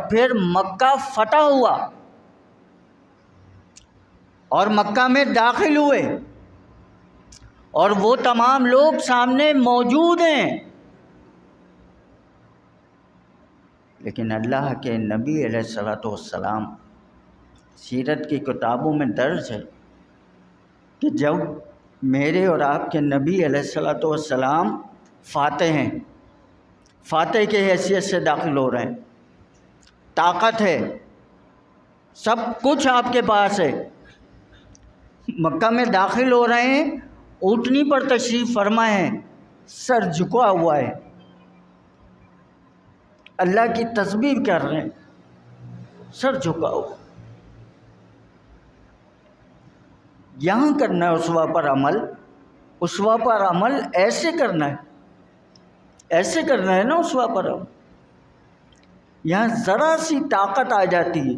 پھر مکہ فتح ہوا اور مکہ میں داخل ہوئے اور وہ تمام لوگ سامنے موجود ہیں، لیکن اللہ کے نبی علیہ الصلوۃ والسلام، سیرت کی کتابوں میں درج ہے کہ جب میرے اور آپ کے نبی علیہ الصلوۃ والسلام فاتح ہیں، فاتح کی حیثیت سے داخل ہو رہے ہیں، طاقت ہے، سب کچھ آپ کے پاس ہے، مکہ میں داخل ہو رہے ہیں، اونٹنی پر تشریف فرما ہے، سر جھکا ہوا ہے، اللہ کی تسبیح کر رہے ہیں، سر جھکا ہوا۔ یہاں کرنا ہے اسوہ پر عمل، اسوہ پر عمل ایسے کرنا ہے، ایسے کرنا ہے نا اسوہ پر عمل۔ یہاں ذرا سی طاقت آ جاتی ہے،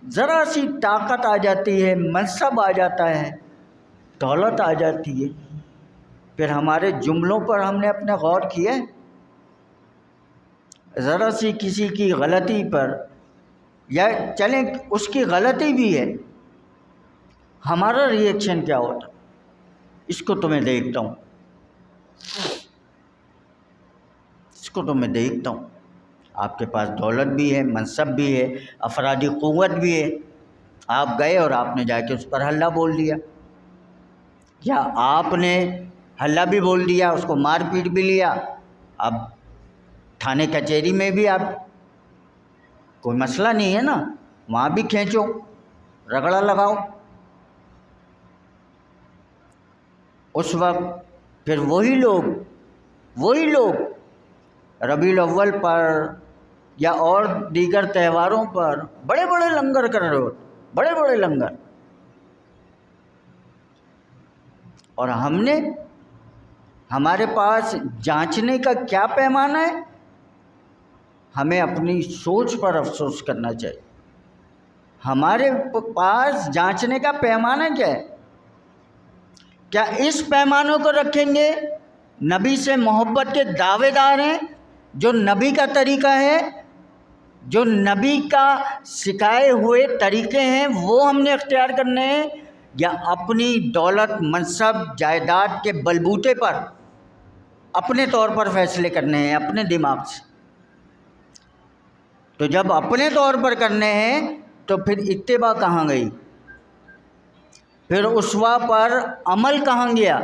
ذرا سی طاقت آ جاتی ہے، منصب آ جاتا ہے، دولت آ جاتی ہے، پھر ہمارے جملوں پر ہم نے اپنے غور کیا ہے؟ ذرا سی کسی کی غلطی پر، یا چلیں اس کی غلطی بھی ہے، ہمارا ری ایکشن کیا ہوتا؟ اس کو تو میں دیکھتا ہوں، اس کو تو میں دیکھتا ہوں، آپ کے پاس دولت بھی ہے، منصب بھی ہے، افرادی قوت بھی ہے، آپ گئے اور آپ نے جا کے اس پر ہلہ بول دیا، یا آپ نے ہلہ بھی بول دیا، اس کو مار پیٹ بھی لیا، اب تھانے کچہری میں بھی آپ، کوئی مسئلہ نہیں ہے نا، وہاں بھی کھینچو، رگڑا لگاؤ۔ اس وقت پھر وہی لوگ ربیع الاول پر یا اور دیگر تہواروں پر بڑے بڑے لنگر کر رہے ہوتے، بڑے بڑے لنگر، اور ہمارے پاس جانچنے کا کیا پیمانہ ہے؟ ہمیں اپنی سوچ پر افسوس کرنا چاہیے۔ ہمارے پاس جانچنے کا پیمانہ کیا ہے؟ کیا اس پیمانوں کو رکھیں گے؟ نبی سے محبت کے دعوے دار ہیں، جو نبی کا طریقہ ہے، جو نبی کا سکھائے ہوئے طریقے ہیں، وہ ہم نے اختیار کرنے ہیں، یا اپنی دولت، منصب، جائیداد کے بلبوتے پر اپنے طور پر فیصلے کرنے ہیں اپنے دماغ سے؟ تو جب اپنے طور پر کرنے ہیں تو پھر اتباع کہاں گئی؟ پھر اسوہ پر عمل کہاں گیا؟